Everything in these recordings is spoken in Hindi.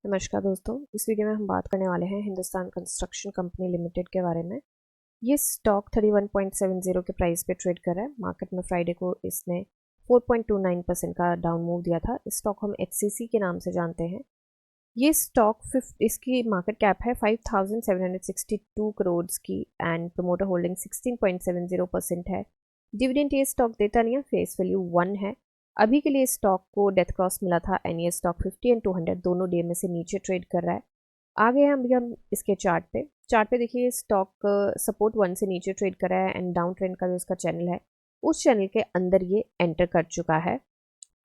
नमस्कार दोस्तों, इस वीडियो में हम बात करने वाले हैं हिंदुस्तान कंस्ट्रक्शन कंपनी लिमिटेड के बारे में। ये स्टॉक 31.70 के प्राइस पे ट्रेड कर रहा है। मार्केट में फ्राइडे को इसने 4.29% का डाउन मूव दिया था। इस स्टॉक हम एचसीसी के नाम से जानते हैं। ये स्टॉक इसकी मार्केट कैप है 5,762 करोड़ की एंड प्रमोटर होल्डिंग 16.70% है। डिविडेंड ये स्टॉक देता नहीं है, फेस वैल्यू 1 है। अभी के लिए स्टॉक को डेथ क्रॉस मिला था एंड ये स्टॉक 50 एंड 200 दोनों डे में से नीचे ट्रेड कर रहा है। आगे हम इसके चार्ट पे देखिए, स्टॉक सपोर्ट 1 से नीचे ट्रेड कर रहा है एंड डाउन ट्रेंड का जो इसका चैनल है उस चैनल के अंदर ये एंटर कर चुका है।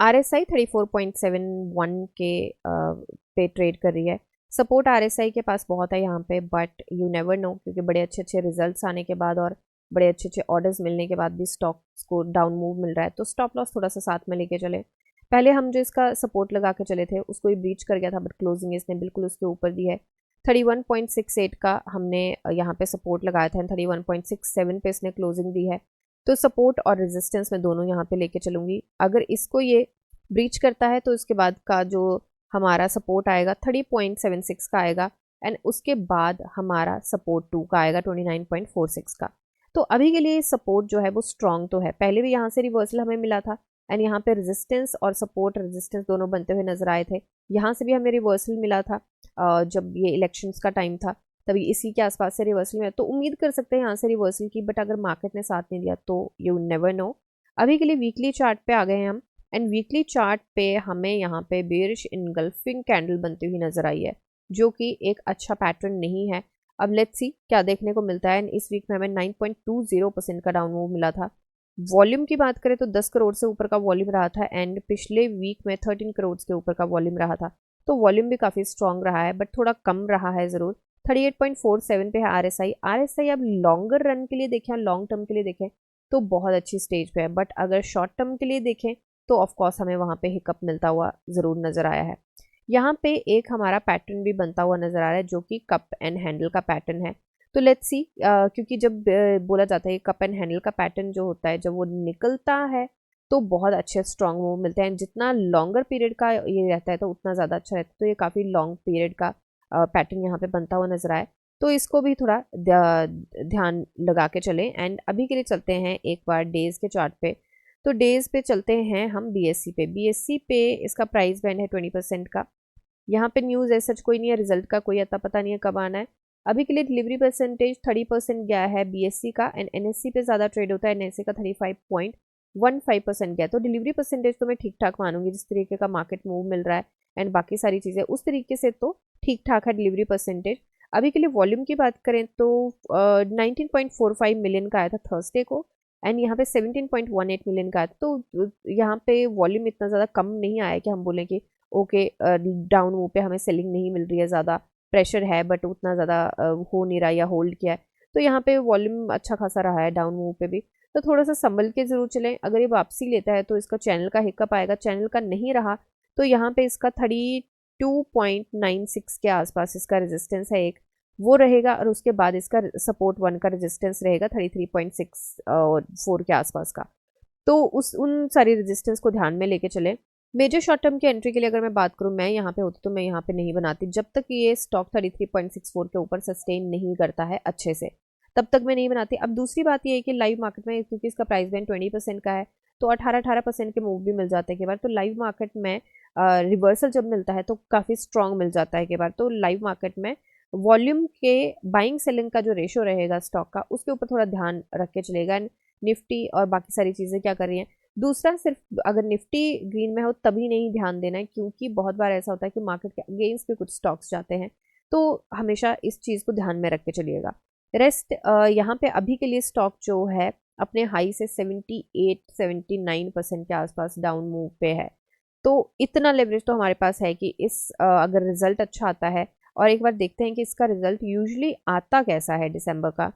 RSI 34.71 के पे ट्रेड कर रही है। सपोर्ट RSI के पास बहुत है यहाँ पे, बट यू नेवर नो, क्योंकि बड़े अच्छे अच्छे रिजल्ट्स आने के बाद और बड़े अच्छे अच्छे ऑर्डर्स मिलने के बाद भी स्टॉक्स को डाउन मूव मिल रहा है, तो स्टॉप लॉस थोड़ा सा साथ में लेके चले। पहले हम जो इसका सपोर्ट लगा के चले थे उसको ही ब्रीच कर गया था, बट क्लोजिंग इसने बिल्कुल उसके ऊपर दी है। 31.68 का हमने यहाँ पे सपोर्ट लगाया था, 31.67 पे इसने क्लोजिंग दी है। तो सपोर्ट और रेजिस्टेंस में दोनों यहाँ पे लेके चलूंगी। अगर इसको ये ब्रीच करता है तो इसके बाद का जो हमारा सपोर्ट आएगा 30.76 का आएगा एंड उसके बाद हमारा सपोर्ट 2 का आएगा 29.46 का। तो अभी के लिए सपोर्ट जो है वो स्ट्रॉन्ग तो है। पहले भी यहाँ से रिवर्सल हमें मिला था एंड यहाँ पे रेजिस्टेंस और सपोर्ट रेजिस्टेंस दोनों बनते हुए नजर आए थे। यहाँ से भी हमें रिवर्सल मिला था जब ये इलेक्शंस का टाइम था, तभी इसी के आसपास से रिवर्सल मिला। तो उम्मीद कर सकते हैं यहाँ से रिवर्सल की, बट अगर मार्केट ने साथ नहीं दिया तो यू नेवर नो। अभी के लिए वीकली चार्ट पे आ गए हैं हम एंड वीकली चार्ट पे हमें यहाँ पे बेरिश इनगल्फिंग कैंडल बनती हुई नजर आई है, जो कि एक अच्छा पैटर्न नहीं है। अब लेट्स सी क्या देखने को मिलता है। इस वीक में हमें 9.20% का डाउन मूव मिला था। वॉल्यूम की बात करें तो 10 करोड़ से ऊपर का वॉल्यूम रहा था एंड पिछले वीक में 13 करोड़ के ऊपर का वॉल्यूम रहा था। तो वॉल्यूम भी काफ़ी स्ट्रॉन्ग रहा है, बट थोड़ा कम रहा है ज़रूर। 38.47 पे है RSI अब लॉन्गर रन के लिए देखें, लॉन्ग टर्म के लिए देखें तो बहुत अच्छी स्टेज पे है, बट अगर शॉर्ट टर्म के लिए देखें तो ऑफकोर्स हमें वहाँ पे हिकअप मिलता हुआ ज़रूर नज़र आया है। यहाँ पे एक हमारा पैटर्न भी बनता हुआ नज़र आ रहा है, जो कि कप एंड हैंडल का पैटर्न है। तो लेट्स सी, क्योंकि जब बोला जाता है कप एंड हैंडल का पैटर्न जो होता है, जब वो निकलता है तो बहुत अच्छे स्ट्रॉन्ग मूव मिलते हैं। जितना लॉन्गर पीरियड का ये रहता है तो उतना ज़्यादा अच्छा रहता है। तो ये काफ़ी लॉन्ग पीरियड का पैटर्न यहाँ पे बनता हुआ नजर आए, तो इसको भी थोड़ा ध्यान लगा के चलें। एंड अभी के लिए चलते हैं एक बार डेज के चार्ट पे। तो डेज पे चलते हैं हम BSE पे इसका प्राइस बैंड है 20% का। यहाँ पे न्यूज़ ऐसा कोई नहीं है, रिजल्ट का कोई अता पता नहीं है कब आना है। अभी के लिए डिलीवरी परसेंटेज 30% गया है BSE का एंड NSE पे ज़्यादा ट्रेड होता है। NSE का 35.15% गया, तो डिलीवरी परसेंटेज तो मैं ठीक ठाक मानूंगी। जिस तरीके का मार्केट मूव मिल रहा है एंड बाकी सारी चीज़ें उस तरीके से तो ठीक ठाक है डिलीवरी परसेंटेज। अभी के लिए वॉल्यूम की बात करें तो 19.45 मिलियन का आया था थर्सडे को एंड यहाँ पे 17.18 मिलियन का आया था। तो यहाँ पे वॉल्यूम इतना ज़्यादा कम नहीं आया कि हम बोलें कि ओके डाउन मूव पे हमें सेलिंग नहीं मिल रही है, ज़्यादा प्रेशर है बट उतना ज़्यादा हो नहीं रहा या होल्ड किया है। तो यहाँ पे वॉल्यूम अच्छा खासा रहा है डाउन मूव पे भी। तो थोड़ा सा संभल के ज़रूर चलें। अगर ये वापसी लेता है तो इसका चैनल का हिकअप आएगा, चैनल का नहीं रहा तो यहाँ पे इसका 32.96 के आसपास इसका रेजिस्टेंस है एक, वो रहेगा और उसके बाद इसका सपोर्ट 1 का रेजिस्टेंस रहेगा 33.64 के आसपास का। तो उन सारी रेजिस्टेंस को ध्यान में लेके चले। मेजर शॉर्ट टर्म की एंट्री के लिए अगर मैं बात करूं, मैं यहाँ पे होती तो मैं यहाँ पे नहीं बनाती जब तक ये स्टॉक 33.64 के ऊपर सस्टेन नहीं करता है अच्छे से, तब तक मैं नहीं बनाती। अब दूसरी बात ये है कि लाइव मार्केट में क्योंकि इसका प्राइस बैंड 20% का है तो 18% के मूव भी मिल जाते हैं कई बार। तो लाइव मार्केट में रिवर्सल जब मिलता है तो काफ़ी स्ट्रॉन्ग मिल जाता है कई बार। तो लाइव मार्केट में वॉल्यूम के बाइंग सेलिंग का जो रेशो रहेगा स्टॉक का, उसके ऊपर थोड़ा ध्यान रख के चलेगा। निफ्टी और बाकी सारी चीज़ें क्या कर रही हैं। दूसरा, सिर्फ अगर निफ्टी ग्रीन में हो तभी नहीं ध्यान देना है, क्योंकि बहुत बार ऐसा होता है कि मार्केट के अगेंस्ट भी कुछ स्टॉक्स जाते हैं। तो हमेशा इस चीज़ को ध्यान में रख के चलिएगा। रेस्ट यहाँ पे अभी के लिए स्टॉक जो है अपने हाई से 78-79% के आसपास डाउन मूव पे है। तो इतना लेवरेज तो हमारे पास है कि अगर रिजल्ट अच्छा आता है, और एक बार देखते हैं कि इसका रिजल्ट यूजुअली आता कैसा है दिसंबर का।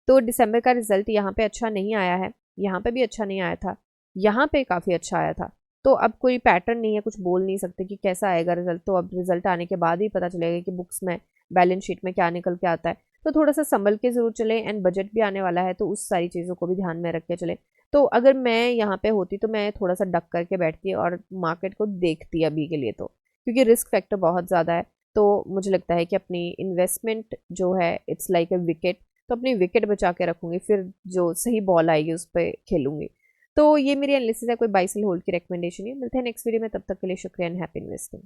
तो दिसंबर का रिजल्ट यहाँ पे अच्छा नहीं आया है, यहाँ पे भी अच्छा नहीं आया था, यहाँ पे काफ़ी अच्छा आया था। तो अब कोई पैटर्न नहीं है, कुछ बोल नहीं सकते कि कैसा आएगा रिजल्ट। तो अब रिजल्ट आने के बाद ही पता चलेगा कि बुक्स में बैलेंस शीट में क्या निकल के आता है। तो थोड़ा सा संभल के जरूर चले एंड बजट भी आने वाला है तो उस सारी चीज़ों को भी ध्यान में रख के चले। तो अगर मैं यहाँ पे होती तो मैं थोड़ा सा डक करके बैठती और मार्केट को देखती अभी के लिए, तो क्योंकि रिस्क फैक्टर बहुत ज़्यादा है। तो मुझे लगता है कि अपनी इन्वेस्टमेंट जो है इट्स लाइक अ विकेट, तो अपनी विकेट बचा के रखूंगी, फिर जो सही बॉल आएगी उस पर खेलूंगी। तो ये मेरी एनालिसिस है, कोई बाई सेल होल्ड की रिकमेंडेशन है। मिलते हैं नेक्स्ट वीडियो में, तब तक के लिए शुक्रिया एंड हैप्पी इन्वेस्टिंग।